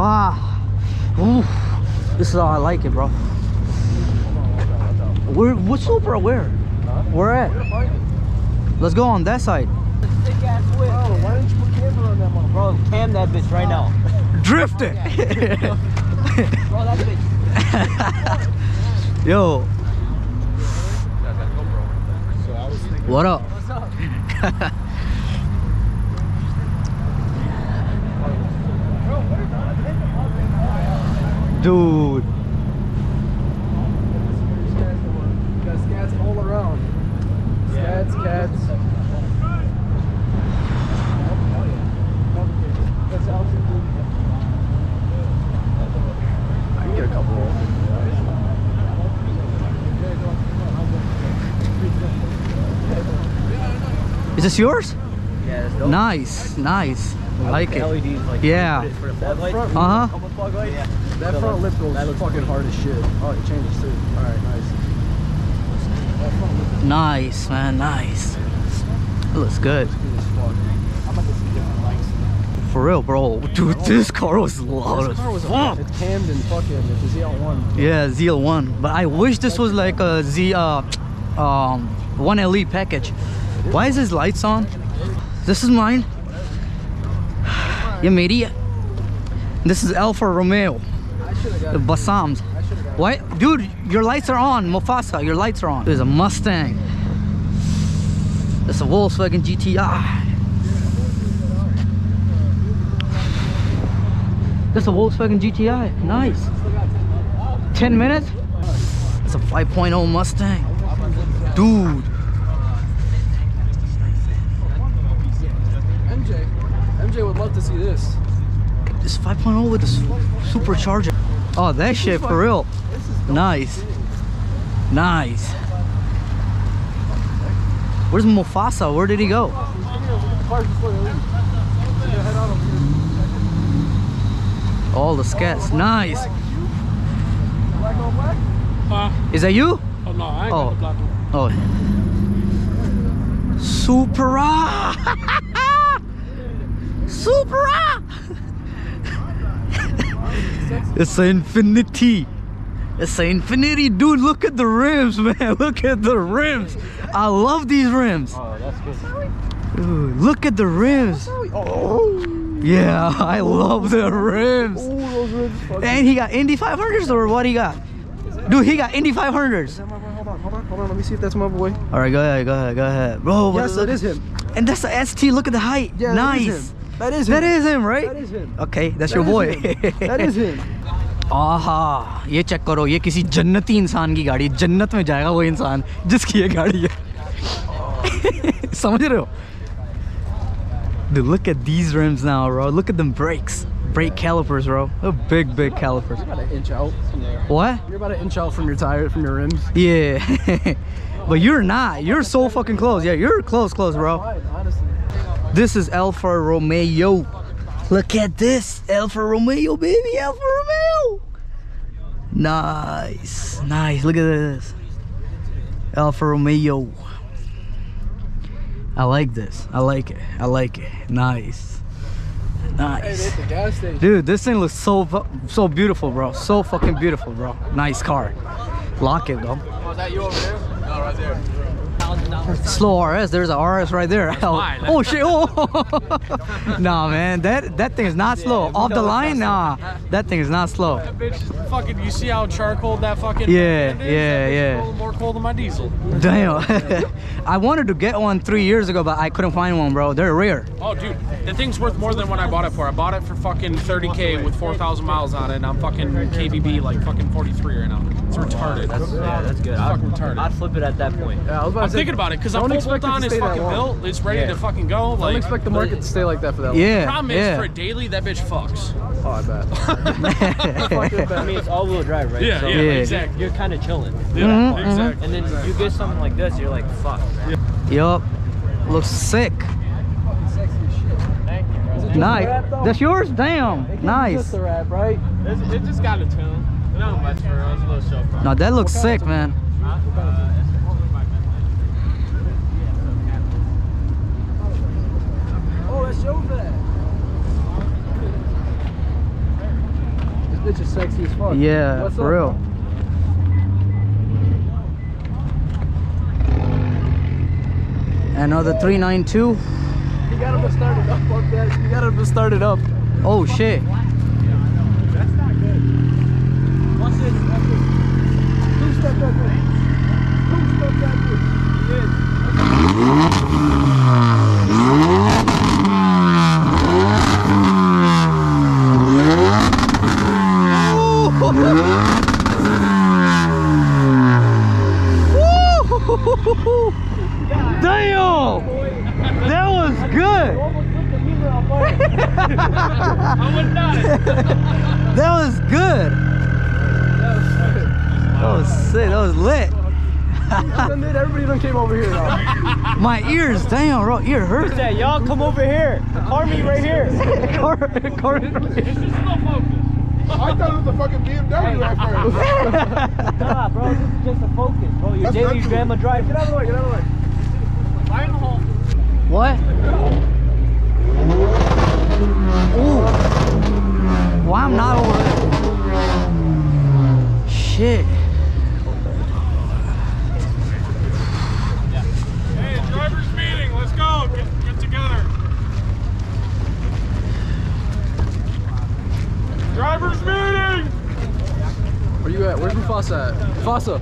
Ah, ooh, this is how I like it, bro. What Supra? Where? Where at? Let's go on that side. Thick ass whip. Bro, why didn't you put camera on that motherfucker? Bro, cam that bitch right now. Drift it. Bro, that bitch. Yo. What up? What's up? Dude. You got scats all around. Scats, cats. I can get a couple. Is this yours? Yeah, that's dope. Nice, nice. I like it. LEDs, like, Yeah. For the floodlight. Uh-huh. Yeah. That front lip goes fucking hard as shit. Oh, it changes too. Alright, nice. Nice, man, nice. It looks good. For real, bro. Dude, this car was loud as fuck. It's cammed and fucking it's a ZL1. Yeah, ZL1. But I wish this was like a 1LE package. Why is his lights on? This is mine. Yeah, mate. This is Alfa Romeo. The Bassams. What? Dude, your lights are on. Mufasa, your lights are on. There's a Mustang. There's a Volkswagen GTI. That's a Volkswagen GTI. Nice. 10 minutes? It's a 5.0 Mustang. Dude. MJ would love to see this. This 5.0 with the supercharger. Oh, that shit for real. Nice. Nice. Where's Mufasa? Where did he go? All the scats. Nice. Is that you? Oh no, I ain't got the black one. Oh. Supra! Supra! It's an Infinity. It's an Infinity, dude. Look at the rims, man. Look at the rims. I love these rims. Oh, that's good. Dude, look at the rims. Oh. Yeah, I love the rims. Oh, those rims fucking. And he got Indy 500s or what he got? Dude, he got Indy 500s. Hold on. Let me see if that's my boy. All right, go ahead. Bro, Yes, that is him. And that's the ST. Look at the height. Yeah, nice. That is him. That is him, right? That is him. Okay, that's your boy. That is him. आहा, ये check करो, ये किसी जन्नती इंसान की गाड़ी, जन्नत में जाएगा वो इंसान जिसकी ये गाड़ी है. समझ रहे हो? Dude, look at these rims now, bro. Look at them brakes. Brake calipers, bro. They're big calipers. You're about an inch out. What? You're about an inch out from your tire, from your rims. Yeah. But you're not. You're so fucking close. Yeah, you're close, bro. Honestly. This is Alfa Romeo. Look at this. Alfa Romeo, baby. Alfa Romeo. Nice. Nice. Look at this. Alfa Romeo. I like this. I like it. Nice. Nice. Hey, the gas station. Dude, this thing looks so beautiful, bro. So fucking beautiful, bro. Nice car. Lock it, though. Oh, is that you over there? No, right there. Slow RS. There's a RS right there. Oh shit! Oh, nah, man, that thing is not slow. Off the line, nah, that thing is not slow. That bitch is fucking. You see how charcoal that fucking? Yeah, is? That yeah, bitch yeah. is more coal than my diesel. Damn. I wanted to get one 3 years ago, but I couldn't find one, bro. They're rare. Oh, dude, the thing's worth more than what I bought it for. I bought it for fucking 30K with 4,000 miles on it, and I'm fucking KBB like fucking 43 right now. It's retarded. That's good. Fucking retarded. I'd flip it at that point. Yeah, I was about to I'm say, thinking about it because I'm don't full expect it bolt on. to It's stay that fucking long. built. It's ready to fucking go. Don't Like, expect the market to stay like that for that long. Yeah, problem is yeah. for a daily, that bitch fucks. Oh, I bet. I mean, it's all-wheel drive, right? Yeah, so yeah, exactly. You're kind of chilling. Yeah, exactly. And then you get something like this, you're like, fuck, man. Yup. Looks sick. Nice. That's yours? Damn. Nice. Just a wrap, right? It just got a tune. Not much for us. A little show. No, that looks sick, man. Oh, that's your bag. bitch is sexy as fuck. Yeah, What's for up, real. Another 392. You got him to start it up, fuck that. You got him to start it up. Oh shit. That's not good. Watch this, watch this. Two-step backwards. Two-step backwards. He did. Damn! That was good! That was good! That was sick, that was lit! Everybody done came over here now. My ears, damn, bro, ear hurts. Yeah, y'all come over here. Car meet right here. Car I thought it was a fucking BMW at first. Nah, bro, this is just a focus, bro. Your That's daily not grandma drive. Get out of the way, get out of the way. Fire in the hole. What? Ooh. Why I'm not over there? Shit. Hey, driver's meeting. Let's go. Get together. Driver's meeting. Where you at? Where's Mufasa at? Mufasa!